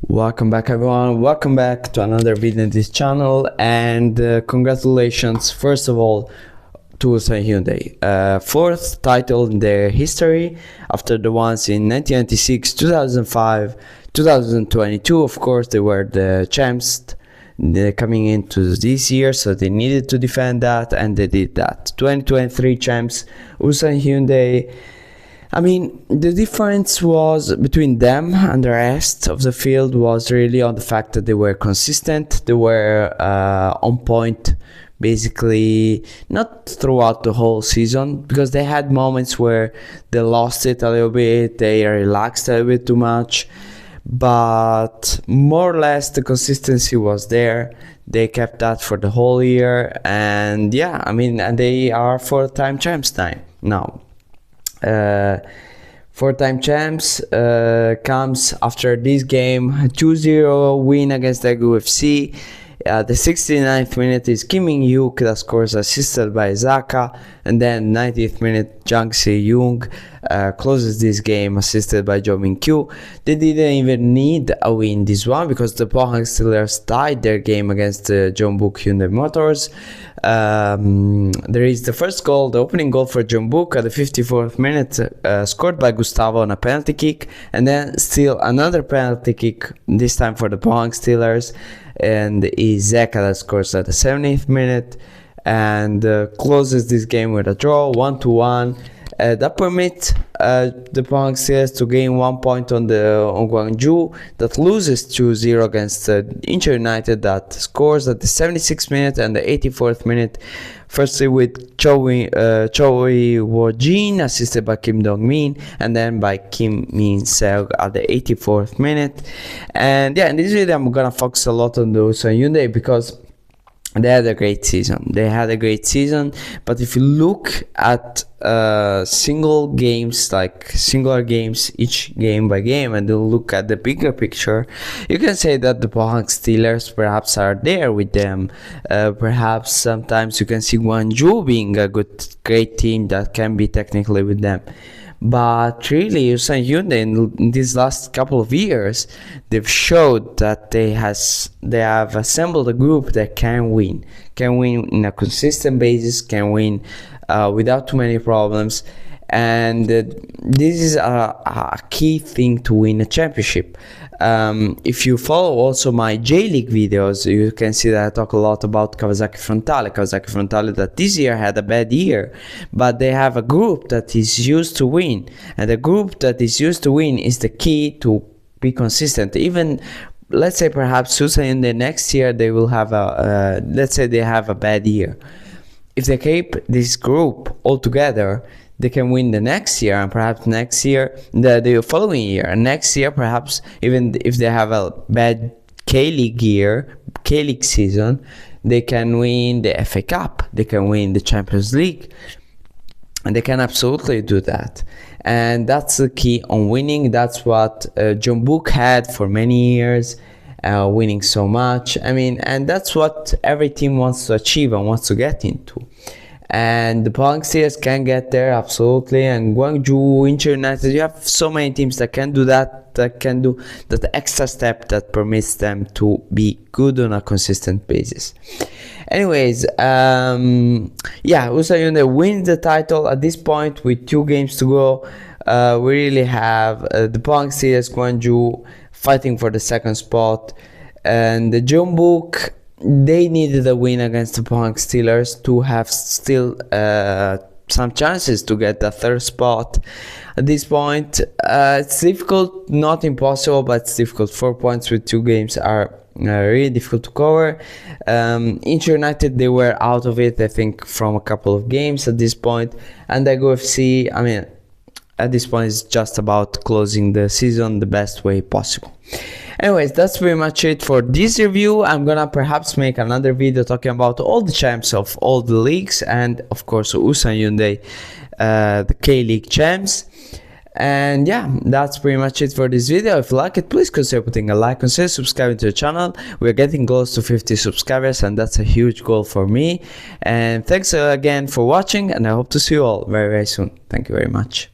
Welcome back everyone, welcome back to another video in this channel, and congratulations first of all to Ulsan Hyundai, fourth title in their history after the ones in 1996, 2005, 2022. Of course they were the champs coming into this year, so they needed to defend that, and they did that. 2023 champs Ulsan Hyundai. I mean, the difference was between them and the rest of the field was really on the fact that they were consistent, they were on point, basically not throughout the whole season, because they had moments where they lost it a little bit, they relaxed a little bit too much, but more or less the consistency was there. They kept that for the whole year, and yeah, I mean, and they are four-time champs now. Four-time champs comes after this game, 2-0 win against Daegu FC. The 69th minute is Kim In-hyuk that scores, assisted by Zaka, and then 90th minute Jang Se-young closes this game, assisted by Jeonbuk. They didn't even need a win this one because the Pohang Steelers tied their game against Jeonbuk Hyundai Motors. There is the first goal, the opening goal for Jeonbuk at the 54th minute, scored by Gustavo on a penalty kick, and then still another penalty kick, this time for the Pohang Steelers, and is Zeka that scores at the 70th minute and closes this game with a draw, 1-1. That permits the Pohang Steelers to gain 1 point on Gwangju, that loses 2-0 against Incheon United, that scores at the 76th minute and the 84th minute. Firstly with Choi Woo-jin, assisted by Kim Dong-min, and then by Kim Min-seok at the 84th minute. And yeah, in this video I'm gonna focus a lot on the Ulsan Hyundai because they had a great season. But if you look at singular games, each game by game, and then look at the bigger picture, you can say that the Pohang Steelers perhaps are there with them. Perhaps sometimes you can see Gwangju being a great team that can be technically with them. But really, Ulsan Hyundai in these last couple of years, they've showed that they have assembled a group that can win in a consistent basis, can win without too many problems, and this is a key thing to win a championship. If you follow also my J-League videos, you can see that I talk a lot about Kawasaki Frontale that this year had a bad year, but they have a group that is used to win, and the group that is used to win is the key to be consistent. Even let's say perhaps Ulsan in the next year they will have let's say they have a bad year. If they keep this group all together, they can win the next year, and perhaps next year, the following year, and next year perhaps even if they have a bad K-League season, they can win the FA Cup, they can win the Champions League, and they can absolutely do that. And that's the key on winning. That's what Jeonbuk had for many years, winning so much. I mean, and that's what every team wants to achieve and wants to get into. And the Pohang Steelers can get there, absolutely. And Gwangju, Incheon United, you have so many teams that can do that, that can do that extra step that permits them to be good on a consistent basis. Anyways, yeah, Ulsan Hyundai wins the title at this point with 2 games to go. We really have the Pohang Steelers, Gwangju fighting for the second spot, and the Jeonbuk, they needed a win against the Pohang Steelers to have still some chances to get the third spot. At this point, it's difficult, not impossible, but it's difficult. 4 points with 2 games are really difficult to cover. Incheon United, they were out of it, I think, from a couple of games at this point. And Daegu FC, I mean, at this point, it's just about closing the season the best way possible. Anyways, that's pretty much it for this review. I'm gonna perhaps make another video talking about all the champs of all the leagues, and of course Ulsan Hyundai, the K-League champs. And yeah, that's pretty much it for this video. If you like it, please consider putting a like, consider subscribing to the channel. We're getting close to 50 subscribers, and that's a huge goal for me. And thanks again for watching, and I hope to see you all very soon. Thank you very much.